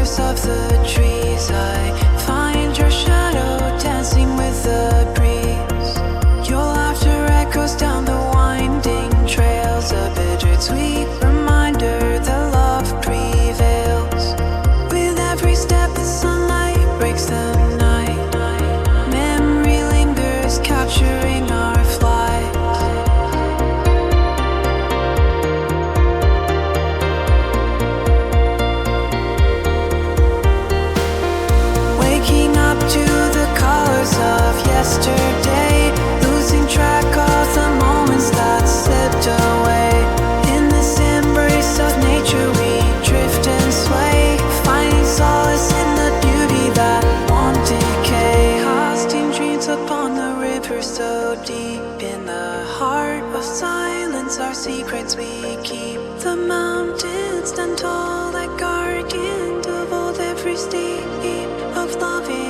colors of the trees. I find your shadow dancing with the breeze. Your laughter echoes down the winding trails, a bittersweet reminder that love prevails. With every step, the sunlight breaks the night. Memory lingers, capturing our flight. Waking up to the colors of yesterday, losing track of the moments that slipped away. In this embrace of nature we drift and sway, finding solace in the beauty that won't decay. Casting dreams upon the river so deep, in the heart of silence our secrets we keep. The mountains stand tall like guardian of old, every steep of loving